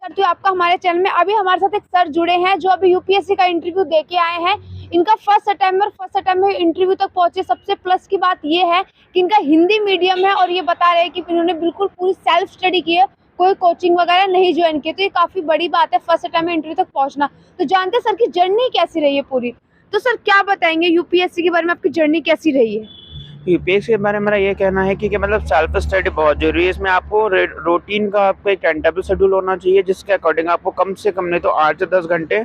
करती हूँ आपका हमारे चैनल में। अभी हमारे साथ एक सर जुड़े हैं जो अभी यूपीएससी का इंटरव्यू दे के आए हैं। इनका फर्स्ट अटेम्प्ट में इंटरव्यू तक पहुंचे। सबसे प्लस की बात ये है कि इनका हिंदी मीडियम है और ये बता रहे हैं कि इन्होंने बिल्कुल पूरी सेल्फ स्टडी की है, कोई कोचिंग वगैरह नहीं ज्वाइन की। तो ये काफी बड़ी बात है फर्स्ट अटेम्प्ट में इंटरव्यू तक पहुंचना। तो जानते हैं सर की जर्नी कैसी रही है पूरी। तो सर क्या बताएंगे यूपीएससी के बारे में, आपकी जर्नी कैसी रही है? यूपीएससी के बारे में मेरा ये कहना है कि मतलब सेल्फ स्टडी बहुत जरूरी है। इसमें आपको रूटीन का आपको एक टाइम टेबल शेड्यूल होना चाहिए, जिसके अकॉर्डिंग आपको कम से कम नहीं तो 8 से 10 घंटे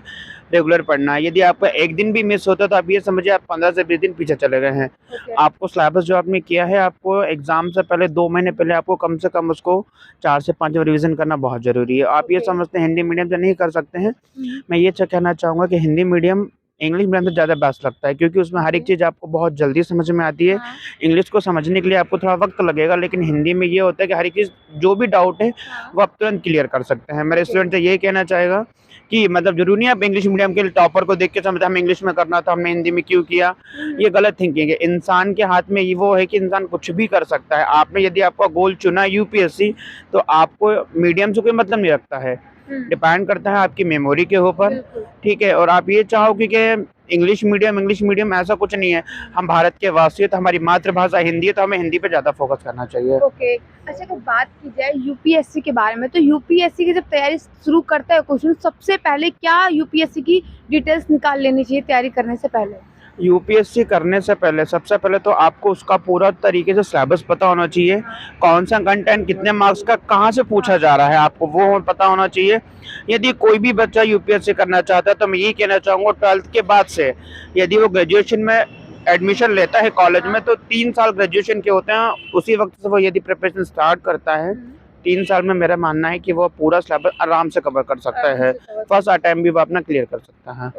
रेगुलर पढ़ना है। यदि आपका एक दिन भी मिस होता है तो आप ये समझिए आप 15 से 20 दिन पीछे चले गए हैं। आपको सिलेबस जो आपने किया है, आपको एग्जाम से पहले 2 महीने पहले आपको कम से कम उसको 4 से 5 रिविजन करना बहुत जरूरी है। आप ये समझते हैं हिंदी मीडियम से नहीं कर सकते हैं, मैं ये कहना चाहूँगा कि हिंदी मीडियम इंग्लिश मीडियम से ज़्यादा बेस्ट लगता है, क्योंकि उसमें हर एक चीज़ आपको बहुत जल्दी समझ में आती है। इंग्लिश को समझने के लिए आपको थोड़ा वक्त लगेगा, लेकिन हिंदी में ये होता है कि हर एक चीज़ जो भी डाउट है वो आप तुरंत क्लियर कर सकते हैं। मेरे स्टूडेंट से यही कहना चाहेगा कि मतलब जरूरी नहीं आप इंग्लिश मीडियम के टॉपर को देख के समझते हमें इंग्लिश में करना था, हमने हिंदी में क्यों किया। ये गलत थिंकिंग है। इंसान के हाथ में ये वो है कि इंसान कुछ भी कर सकता है। आपने यदि आपका गोल चुना यूपीएससी, तो आपको मीडियम से कोई मतलब नहीं रखता है, डिपेंड करता है आपकी मेमोरी के ऊपर। ठीक है, और आप ये चाहोगे कि इंग्लिश मीडियम ऐसा कुछ नहीं है। हम भारत के वासी हैं, तो हमारी मातृभाषा हिंदी है, तो हमें हिंदी पे ज़्यादा फोकस करना चाहिए। ओके। अच्छा, अगर बात की जाए यूपीएससी के बारे में, तो यूपीएससी की जब तैयारी शुरू करता है क्वेश्चन, सबसे पहले क्या यूपीएससी की डिटेल्स निकाल लेनी चाहिए तैयारी करने से पहले? यूपीएससी करने से पहले सबसे पहले तो आपको उसका पूरा तरीके से सिलेबस पता होना चाहिए। कौन सा कंटेंट कितने मार्क्स का कहाँ से पूछा जा रहा है, आपको वो पता होना चाहिए। यदि कोई भी बच्चा यूपीएससी करना चाहता है तो मैं यही कहना चाहूँगा 12th के बाद से यदि वो ग्रेजुएशन में एडमिशन लेता है कॉलेज में, तो 3 साल ग्रेजुएशन के होते हैं। उसी वक्त से वो यदि प्रिपरेशन स्टार्ट करता है, 3 साल में मेरा मानना है कि वो पूरा सिलेबस आराम से कवर कर सकता है। फर्स्ट अटेम्प्ट भी वो अपना क्लियर कर सकता है।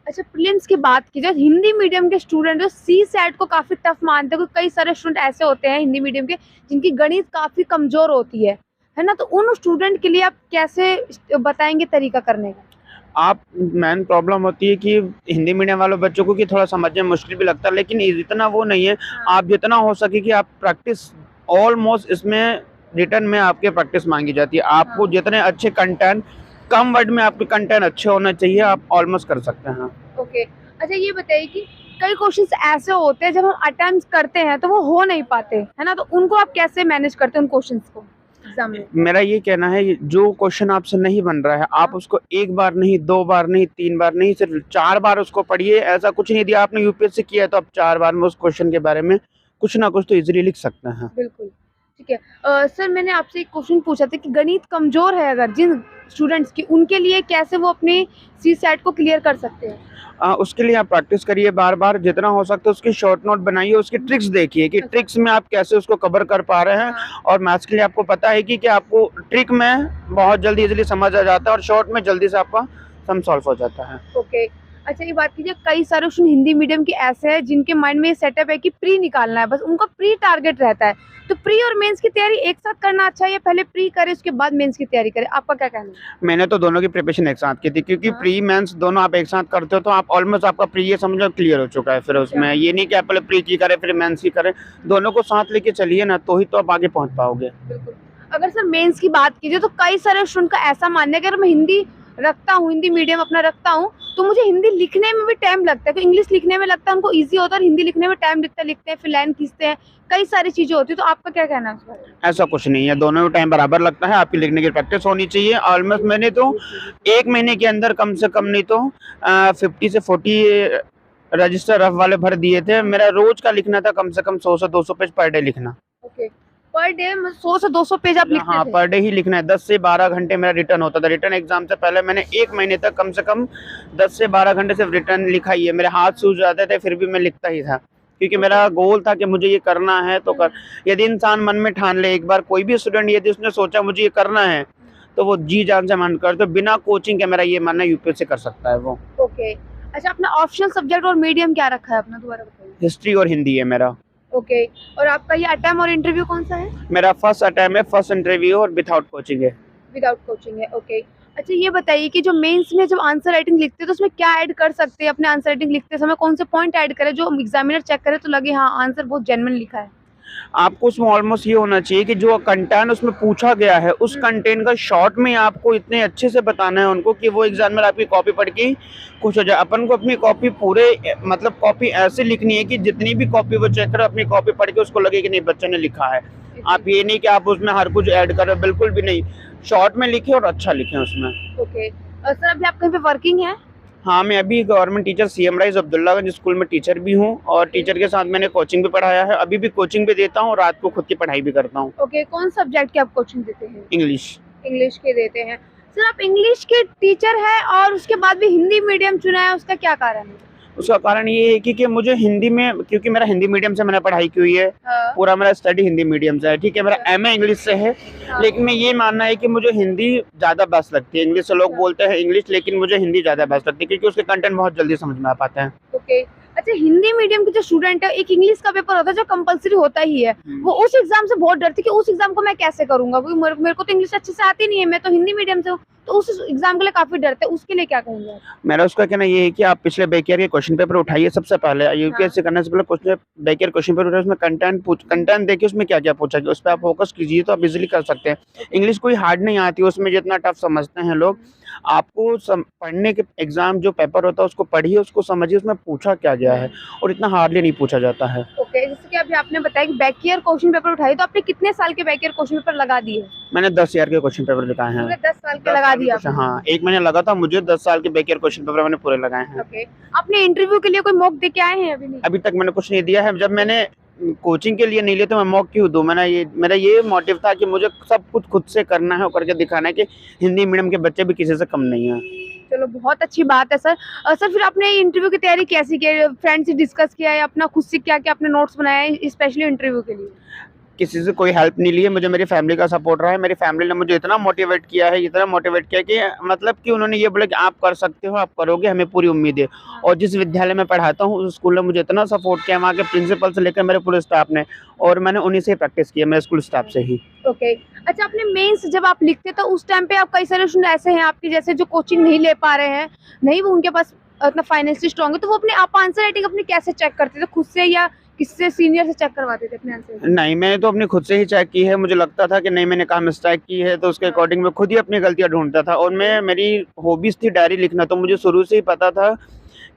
अच्छा, प्रीलिम्स की बात की जाए, हिंदी मीडियम के स्टूडेंट जो सी सेट को काफी टफ मानते हैं, कई सारे स्टूडेंट ऐसे होते हैं हिंदी मीडियम के जिनकी गणित काफी कमजोर होती है ना, तो उन स्टूडेंट के लिए आप कैसे बताएंगे तरीका करने का? आप मेन प्रॉब्लम होती है कि हिंदी मीडियम वालों बच्चों को कि थोड़ा समझने में मुश्किल भी लगता है, लेकिन इतना वो नहीं है। आप जितना हो सके कि आप प्रैक्टिस ऑलमोस्ट इसमें रिटर्न में आपके प्रैक्टिस मांगी जाती है। आपको जितने अच्छे कंटेंट, कम वर्ड में आपके कंटेंट अच्छे होने चाहिए, आप ऑलमोस्ट कर सकते हैं। ओके। अच्छा, ये बताइए कि कई क्वेश्चंस ऐसे होते हैं जब हम अटेम्प्ट करते हैं तो वो हो नहीं पाते है ना, तो उनको आप कैसे मैनेज करते हैं उन क्वेश्चंस को एग्जाम में? मेरा ये कहना है, जो क्वेश्चन आपसे नहीं बन रहा है, आप उसको 1 बार नहीं, 2 बार नहीं, 3 बार नहीं, सिर्फ 4 बार उसको पढ़िए। ऐसा कुछ नहीं, यदि आपने यूपीएससी किया है तो आप 4 बार में उस क्वेश्चन के बारे में कुछ ना कुछ तो इजीली लिख सकते हैं। बिल्कुल ठीक है। सर, मैंने आपसे एक क्वेश्चन पूछा था कि गणित कमजोर है अगर जिन स्टूडेंट्स की, उनके लिए कैसे वो अपने सी सेट को क्लियर कर सकते हैं? उसके लिए आप प्रैक्टिस करिए बार बार, जितना हो सकता है उसकी शॉर्ट नोट बनाइए, उसकी ट्रिक्स देखिए कि ट्रिक्स में आप कैसे उसको कवर कर पा रहे हैं। और मैथ्स के लिए आपको पता है कि आपको ट्रिक में बहुत जल्दी इजीली समझ आ जाता है और शॉर्ट में जल्दी से आपका सम सॉल्व हो जाता है। ओके। अच्छा, ये बात कीजिए, कई सारे स्टूडेंट हिंदी मीडियम के ऐसे हैं जिनके माइंड में ये सेटअप है कि प्री निकालना है, बस उनका प्री टारगेट रहता है। तो प्री और मेंस की तैयारी एक साथ करना अच्छा है या पहले प्री करे उसके बाद मेंस की तैयारी करे? आपका क्या कहना है? मैंने तो दोनों की प्रिपरेशन एक साथ की थी, क्योंकि प्री मेंस दोनों आप एक साथ करते हो तो आप ऑलमोस्ट आपका प्री ये समझो क्लियर हो चुका है। फिर उसमें ये नहीं कि आप पहले प्री की करें फिर मेंस की करें, दोनों को साथ लेके चलिए ना, तो ही तो आप आगे पहुंच पाओगे। बिल्कुल। अगर सर मेंस की बात कीजिए तो कई सारे स्टूडेंट का ऐसा मानना है कि अगर मैं हिंदी रखता हूँ, हिंदी मीडियम अपना रखता हूँ, तो मुझे हिंदी लिखने में भी टाइम लगता है। तो इंग्लिश लिखने में लगता है उनको इजी होता है और हिंदी लिखने में टाइम लिखते हैं, फिर लाइन खींचते हैं, कई सारी चीजें होती है। तो आपका क्या कहना है इस बारे में? ऐसा कुछ नहीं है, दोनों टाइम बराबर लगता है। आपकी लिखने की प्रैक्टिस होनी चाहिए। ऑलमोस्ट मैंने तो 1 महीने के अंदर कम से कम नहीं तो 50 से 40 रजिस्टर रफ वाले भर दिए थे। मेरा रोज का लिखना था कम से कम 100 से 200 पेज पर डे लिखना। ओके। पर डे 100 से 200 पेज आप लिखते हाँ, थे? पर डे ही लिखना है। 10 से 12 घंटे मेरा रिटर्न होता था। रिटर्न एग्जाम से पहले मैंने 1 महीने तक कम से कम 10 से 12 घंटे सिर्फ रिटर्न लिखा ही है। मेरे हाथ सूज जाते थे फिर भी मैं लिखता ही था, क्योंकि मेरा गोल था कि मुझे ये करना है तो कर। यदि इंसान मन में ठान ले एक बार, कोई भी स्टूडेंट यदि उसने सोचा मुझे ये करना है, तो वो जी जान से मन कर, तो बिना कोचिंग के मेरा ये मानना यूपीएससी कर सकता है वो। ओके। अच्छा, अपना ऑप्शनल सब्जेक्ट और मीडियम क्या रखा है अपना, दोबारा बताइए? हिस्ट्री और हिंदी है मेरा। ओके। और आपका ये अटेम्प्ट और इंटरव्यू कौन सा है? मेरा फर्स्ट अटेम्प्ट है, फर्स्ट इंटरव्यू और विदाउट कोचिंग है। विदाउट कोचिंग है। ओके। अच्छा, ये बताइए कि जो मेंस में जब आंसर राइटिंग लिखते हैं तो उसमें क्या ऐड कर सकते हैं? अपने आंसर राइटिंग लिखते समय कौन से पॉइंट ऐड करें जो एग्जामिनर चेक करे तो लगे हाँ आंसर बहुत जेन्युइन लिखा है? आपको उसमें ऑलमोस्ट ये होना चाहिए कि जो कंटेंट उसमें पूछा गया है उस कंटेंट का शॉर्ट में आपको इतने अच्छे से बताना है उनको कि वो एग्जामिनर आपकी कॉपी पढ़ के खुश हो जाए। अपन को अपनी कॉपी पूरे मतलब कॉपी ऐसे लिखनी है कि जितनी भी कॉपी वो चेक करे अपनी कॉपी पढ़ के उसको लगे कि नहीं बच्चे ने लिखा है। आप ये नहीं कि आप उसमें हर कुछ ऐड करें, बिल्कुल भी नहीं, शॉर्ट में लिखें और अच्छा लिखें उसमें। ओके सर, अभी आप कहीं पे वर्किंग है? हाँ, मैं अभी government teacher CM rise Abdullaganj school में टीचर भी हूँ और टीचर के साथ मैंने कोचिंग भी पढ़ाया है। अभी भी कोचिंग भी देता हूँ और रात को खुद की पढ़ाई भी करता हूँ। ओके, कौन सब्जेक्ट की आप कोचिंग देते हैं? इंग्लिश। इंग्लिश के देते हैं। सर, आप इंग्लिश के टीचर हैं और उसके बाद भी हिंदी मीडियम चुना है, उसका क्या कारण है? उसका कारण ये है कि मुझे हिंदी में, क्योंकि मेरा हिंदी मीडियम से मैंने पढ़ाई की हुई है, हाँ। पूरा मेरा स्टडी हिंदी मीडियम से है, ठीक है, मेरा एमए इंग्लिश से है। हाँ। लेकिन मैं ये मानना है कि मुझे हिंदी ज़्यादा बेस्ट लगती है। इंग्लिश से लोग बोलते हैं इंग्लिश, लेकिन मुझे हिंदी ज़्यादा बेस्ट लगती है क्योंकि उसके कंटेंट बहुत जल्दी समझ में आ पाते हैं। ओके, अच्छा, हिंदी मीडियम के जो स्टूडेंट है, एक इंग्लिश का पेपर होता है जो कंपलसरी होता ही है, वो उस एग्जाम से बहुत डरते कि उस एग्जाम को मैं कैसे करूंगा, क्योंकि मेरे को तो इंग्लिश अच्छे से आती नहीं है, मैं तो हिंदी मीडियम से हूँ, तो उस एग्जाम के लिए काफी डरते हैं। उसके लिए क्या कहेंगे आप? मेरा उसका कहना ये है कि आप पिछले बैक ईयर के क्वेश्चन पेपर उठाइए सबसे पहले, यूपीएससी करने से पहले question back year question paper उठाइए, उसमें कंटेंट देखिए उसमें क्या क्या पूछा गया, उस पर आप फोकस कीजिए तो आप इजीली कर सकते हैं। इंग्लिश कोई हार्ड नहीं आती, उसमें जितना टफ समझते हैं लोग, आपको पढ़ने के एग्जाम जो पेपर होता है उसको पढ़िए, उसको समझिए उसमें पूछा क्या गया है, और इतना हार्डली नहीं पूछा जाता है। ओके, जैसे कि अभी आपने बताया कि बैक ईयर क्वेश्चन पेपर उठाई, तो आपने कितने साल के बैक ईयर क्वेश्चन पेपर लगा दिए? मैंने 10 ईयर के क्वेश्चन पेपर लगाए हैं। 10 साल के लगा दिए आपने? हाँ, 1 महीने लगा था मुझे, 10 साल के बैक ईयर क्वेश्चन पेपर मैंने पूरे लगाए हैं। ओके, आपने इंटरव्यू के लिए कोई मॉक दे के आए हैं अभी? नहीं, अभी तक मैंने कुछ नहीं दिया है। जब मैंने कोचिंग के लिए नहीं लिया तो मैं मॉक क्यों दूं? मेरा ये मोटिव था कि मुझे सब कुछ खुद से करना है और करके दिखाना है कि हिंदी मीडियम के बच्चे भी किसी से कम नहीं है। चलो, बहुत अच्छी बात है सर। सर, फिर आपने इंटरव्यू की तैयारी कैसी की? फ्रेंड से डिस्कस किया है, अपना खुद से क्या क्या आपने नोट्स बनाए हैं स्पेशली इंटरव्यू के लिए? किसी से कोई हेल्प नहीं ली है, मुझे मेरी फैमिली का सपोर्ट रहा है। मेरी फैमिली ने मुझे इतना मोटिवेट किया कि मतलब कि उन्होंने ये बोला कि आप कर सकते हो, आप करोगे, हमें पूरी उम्मीद है। और जिस विद्यालय में पढ़ाता हूँ उस स्कूल ने मुझे इतना सपोर्ट किया, वहाँ के प्रिंसिपल से लेकर मेरे पूरे स्टाफ ने, और मैंने उन्हीं से प्रैक्टिस की है, मेरे स्कूल स्टाफ से ही। ओके, अच्छा, आपने मेंस जब आप लिखते तो उस टाइम पे आप, कई सारे स्टूडेंट ऐसे हैं आपके जैसे जो कोचिंग नहीं ले पा रहे हैं, नहीं वो उनके पास उतना फाइनेंशियली स्ट्रांग है, तो वो अपने आप आंसर राइटिंग अपनी कैसे चेक करते थे? खुद से या किससे, सीनियर से चेक करवाते थे अपने आंसर? नहीं, मैंने तो अपनी खुद से ही चेक की है। मुझे लगता था कि नहीं, मैंने कहाँ मिस्टेक की है, तो उसके अकॉर्डिंग मैं खुद ही अपनी गलतियाँ ढूंढता था। और मेरी हॉबीज थी डायरी लिखना, तो मुझे शुरू से ही पता था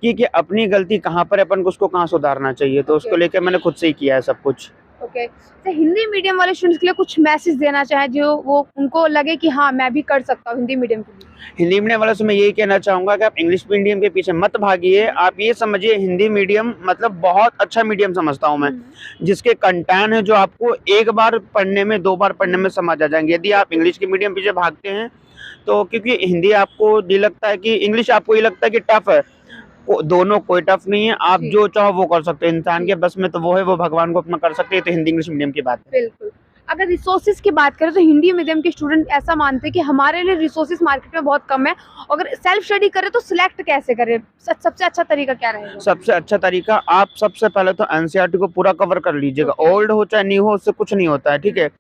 कि अपनी गलती कहाँ पर है, अपन को उसको कहाँ सुधारना चाहिए, तो उसको लेकर मैंने खुद से ही किया है सब कुछ। ओके, तो हिंदी मीडियम वाले स्टूडेंट्स के लिए कुछ मैसेज देना चाहें जो वो उनको लगे कि हाँ, मैं भी कर सकता हूँ हिंदी मीडियम के लिए? हिंदी मीडियम वालों से मैं यही कहना चाहूँगा कि आप इंग्लिश मीडियम के पीछे मत भागिए। आप ये समझिए हिंदी मीडियम मतलब बहुत अच्छा मीडियम समझता हूँ मैं, जिसके कंटेंट है जो आपको एक बार पढ़ने में, 2 बार पढ़ने में समझ आ जाएंगे। यदि आप इंग्लिश के मीडियम पीछे भागते हैं तो, क्योंकि हिंदी आपको ये लगता है कि इंग्लिश आपको ये लगता है कि टफ है, दोनों कोई टफ नहीं है। आप जो चाहो वो कर सकते हैं, इंसान के बस में तो वो है, वो भगवान को अपना कर सकते हैं। तो हिंदी इंग्लिश मीडियम की बात है। बिल्कुल। अगर रिसोर्सेज की बात करें तो हिंदी मीडियम के स्टूडेंट ऐसा मानते हैं कि हमारे लिए रिसोर्सेज मार्केट में बहुत कम है, अगर सेल्फ स्टडी करें तो सिलेक्ट कैसे करें? सबसे अच्छा तरीका क्या रहेगा? सबसे अच्छा तरीका, आप सबसे पहले तो एनसीईआरटी को पूरा कवर कर लीजिएगा। ओल्ड हो चाहे न्यू हो, उससे कुछ नहीं होता है, ठीक है।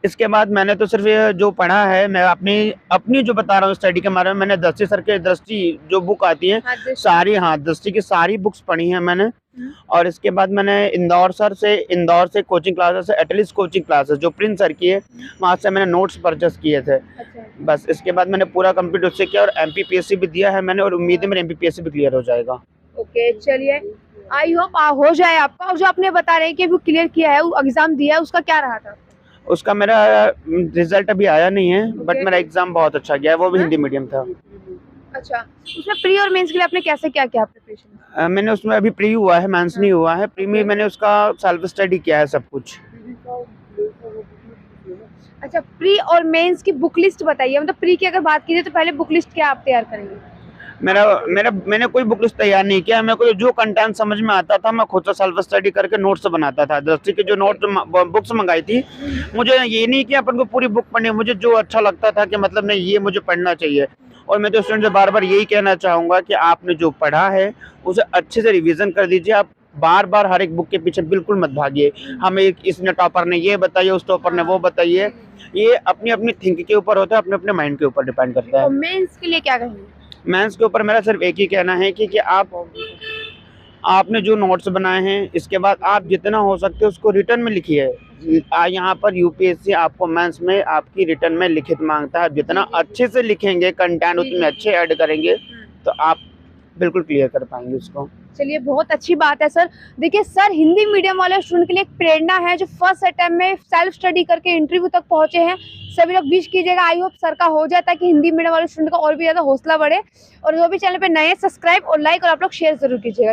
इसके बाद मैंने तो सिर्फ ये जो पढ़ा है, मैं अपनी जो बता रहा हूँ स्टडी के बारे में, मैंने दृष्टि सर के दृष्टि जो बुक आती है सारी, हाँ, दृष्टि की सारी बुक्स पढ़ी हैं मैंने। और इसके बाद मैंने इंदौर से coaching classes, at least coaching classes जो प्रिंस सर की है, वहाँ से मैंने नोट्स परचेस किए थे। बस इसके बाद मैंने पूरा कंप्लीट उससे किया, और एमपीपीएससी भी दिया है मैंने, और उम्मीद है मेरा एमपीपीएससी भी क्लियर हो जाएगा। ओके, चलिए, आई होप हो जाए आपका। और जो आपने बता रहे हैं कि वो क्लियर किया है, वो एग्जाम दिया है, उसका क्या रहा था? उसका मेरा रिजल्ट अभी आया नहीं है, बट मेरा एग्जाम बहुत अच्छा गया है, वो भी हिंदी मीडियम था। अच्छा, उसमें प्री और मेंस के लिए आपने कैसे क्या किया प्रिपरेशन? मैंने उसमें अभी प्री हुआ है, मेंस नहीं हुआ है। प्री में मैंने उसका सेल्फ स्टडी किया है सब कुछ। अच्छा, प्री और मेंस की बुक लिस्ट बताइए। मतलब प्री की अगर बात कीजिए तो पहले बुक लिस्ट क्या आप तैयार करेंगे? मैंने कोई बुक लिस्ट तैयार नहीं किया। मेरे को जो कंटेंट समझ में आता था मैं खुद से सेल्फ स्टडी करके नोट्स बनाता था। दृष्टि की जो नोट बुक्स मंगाई थी, मुझे ये नहीं कि अपन को पूरी बुक पढ़नी, मुझे जो अच्छा लगता था कि मतलब नहीं, ये मुझे पढ़ना चाहिए। और मैं तो स्टूडेंट से बार बार यही कहना चाहूँगा कि आपने जो पढ़ा है उसे अच्छे से रिविज़न कर दीजिए। आप बार बार हर एक बुक के पीछे बिल्कुल मत भागिए, हमें इसने टॉपर ने ये बताइए, उस टॉपर ने वो बताइए। ये अपनी अपनी थिंक के ऊपर होता है, अपने अपने माइंड के ऊपर डिपेंड करता है। मेंस के लिए क्या कहेंगे? मेंस के ऊपर मेरा सिर्फ एक ही कहना है कि आप आपने जो नोट्स बनाए हैं इसके बाद आप जितना हो सकते उसको रिटर्न में लिखिए। यहाँ पर यूपीएससी आपको मेंस में आपकी रिटर्न में लिखित मांगता है, जितना अच्छे से लिखेंगे कंटेंट उतने अच्छे ऐड करेंगे तो आप बिल्कुल क्लियर कर पाएंगे उसको। चलिए बहुत अच्छी बात है सर। देखिए सर, हिंदी मीडियम वाले स्टूडेंट के लिए एक प्रेरणा है जो फर्स्ट अटेम्प्ट में सेल्फ स्टडी करके इंटरव्यू तक पहुंचे हैं। सभी लोग विश कीजिएगा, आई होप सर का हो जाए ताकि हिंदी मीडियम वाले स्टूडेंट का और भी ज्यादा हौसला बढ़े। और जो भी चैनल पे नए, सब्सक्राइब और लाइक और आप लोग शेयर जरूर कीजिएगा।